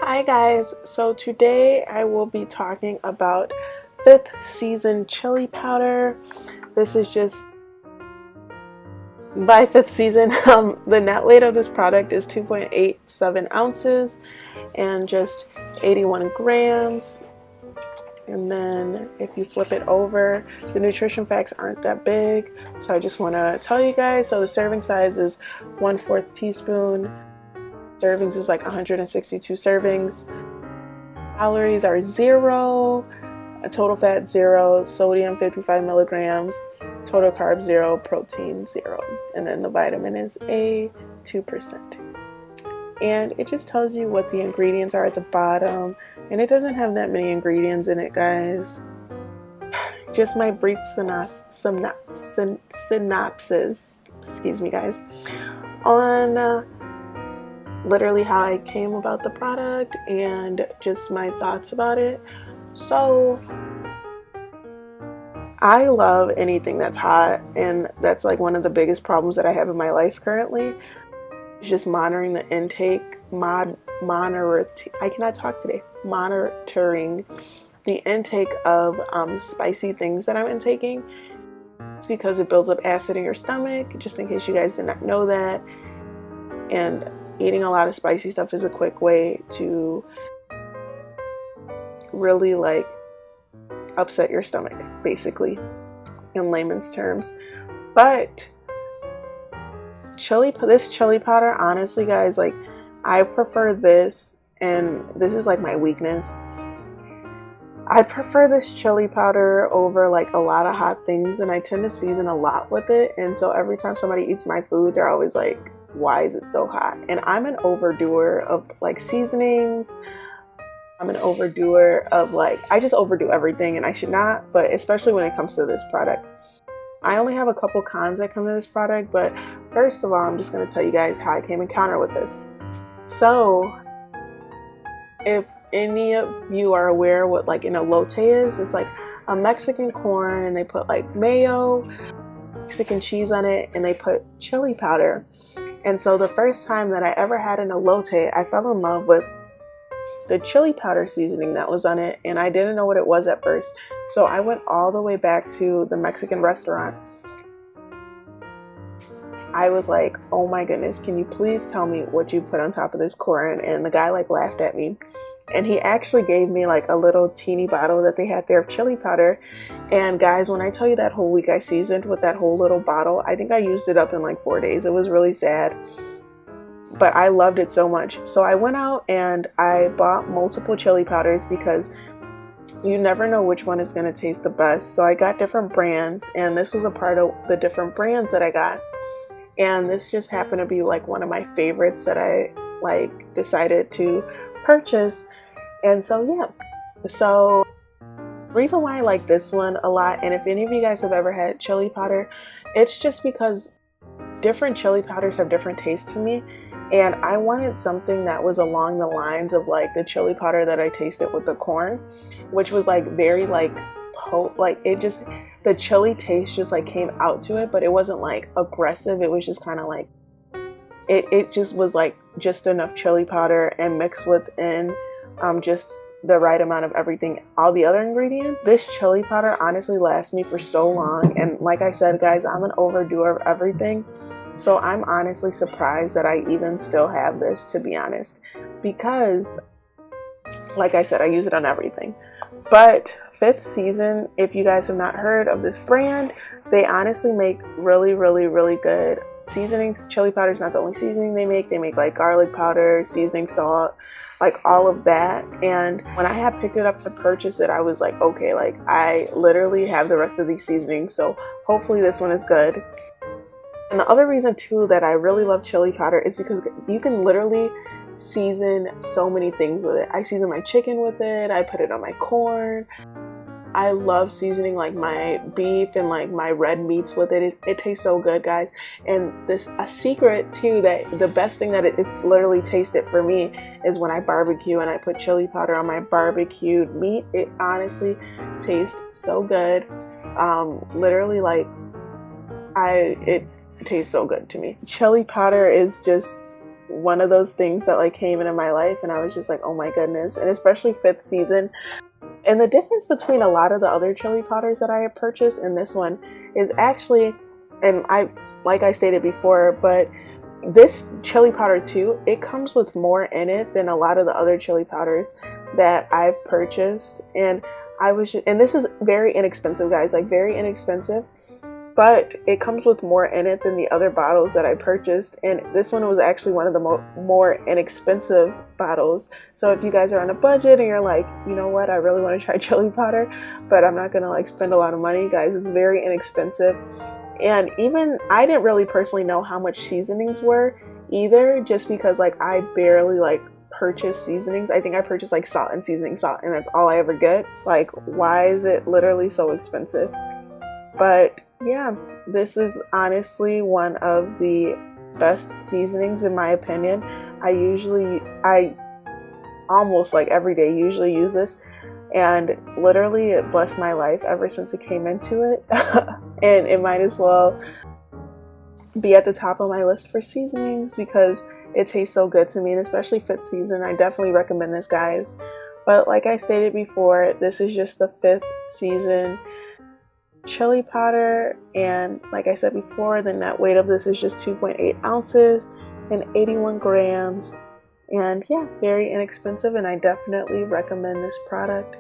Hi guys, so today I will be talking about 5th season chili powder. This is just by 5th season. The net weight of this product is 2.87 ounces and just 81 grams. And then if you flip it over, the nutrition facts aren't that big, so I just want to tell you guys. So the serving size is 1/4 teaspoon. Servings is like 162 servings. Calories are 0, total fat 0, sodium 55 milligrams, total carbs 0, protein 0, and then the vitamin is A, 2%. And it just tells you what the ingredients are at the bottom, and it doesn't have that many ingredients in it, guys. Just my brief synopsis, excuse me guys, on literally how I came about the product and just my thoughts about it. So I love anything that's hot, and that's like one of the biggest problems that I have in my life currently. It's just monitoring the intake, monitoring the intake of spicy things that I'm intaking. It's because it builds up acid in your stomach, just in case you guys did not know that. And eating a lot of spicy stuff is a quick way to really like upset your stomach, basically, in layman's terms. But this chili powder, honestly guys, like I prefer this, and this is like my weakness. I prefer this chili powder over like a lot of hot things, and I tend to season a lot with it. And so every time somebody eats my food, they're always like, why is it so hot? And I'm an overdoer of like seasonings. I'm an overdoer of like, I just overdo everything, and I should not, but especially when it comes to this product. I only have a couple cons that come to this product, but first of all, I'm just going to tell you guys how I came encounter with this. So if any of you are aware what like an elote is, it's like a Mexican corn, and they put like mayo, Mexican cheese on it, and they put chili powder. And so the first time that I ever had an elote, I fell in love with the chili powder seasoning that was on it, and I didn't know what it was at first. So I went all the way back to the Mexican restaurant. I was like, oh my goodness, can you please tell me what you put on top of this corn? And the guy like laughed at me. And he actually gave me like a little teeny bottle that they had there of chili powder. And guys, when I tell you that whole week I seasoned with that whole little bottle, I think I used it up in like 4 days. It was really sad, but I loved it so much. So I went out and I bought multiple chili powders because you never know which one is going to taste the best. So I got different brands, and this was a part of the different brands that I got. And this just happened to be like one of my favorites that I like decided to purchase. And so yeah, so reason why I like this one a lot, and if any of you guys have ever had chili powder, it's just because different chili powders have different tastes to me, and I wanted something that was along the lines of like the chili powder that I tasted with the corn, which was like very like like it just, the chili taste just like came out to it, but it wasn't like aggressive. It was just kind of like it just was like just enough chili powder and mixed within just the right amount of everything, all the other ingredients. This chili powder honestly lasts me for so long, and like I said guys, I'm an overdoer of everything, so I'm honestly surprised that I even still have this, to be honest, because like I said, I use it on everything. But 5th season, if you guys have not heard of this brand, they honestly make really good seasonings. Chili powder is not the only seasoning they make. They make like garlic powder, seasoning salt, like all of that. And when I had picked it up to purchase it, I was like, okay, like I literally have the rest of these seasonings, so hopefully this one is good. And the other reason too that I really love chili powder is because you can literally season so many things with it. I season my chicken with it, I put it on my corn. I love seasoning like my beef and like my red meats with it. It tastes so good, guys. And this, a secret too, that the best thing that it's literally tasted for me is when I barbecue and I put chili powder on my barbecued meat. It honestly tastes so good. Literally like it tastes so good to me. Chili powder is just one of those things that like came into my life, and I was just like, oh my goodness. And especially 5th season. And the difference between a lot of the other chili powders that I have purchased and this one is actually, and I, like I stated before, but this chili powder too, it comes with more in it than a lot of the other chili powders that I've purchased. And and this is very inexpensive, guys, like very inexpensive, but it comes with more in it than the other bottles that I purchased. And this one was actually one of the more inexpensive bottles. So if you guys are on a budget and you're like, you know what, I really want to try chili powder, but I'm not gonna like spend a lot of money, guys, it's very inexpensive. And even I didn't really personally know how much seasonings were either, just because like I barely like purchase seasonings. I think I purchased like salt and seasoning salt, and that's all I ever get. Like, why is it literally so expensive? But yeah, this is honestly one of the best seasonings in my opinion. I almost like every day usually use this, and literally it blessed my life ever since it came into it. And it might as well be at the top of my list for seasonings because it tastes so good to me, and especially 5th season, I definitely recommend this, guys. But like I stated before, this is just the 5th season chili powder, and like I said before, the net weight of this is just 2.8 ounces and 81 grams. And yeah, very inexpensive, and I definitely recommend this product.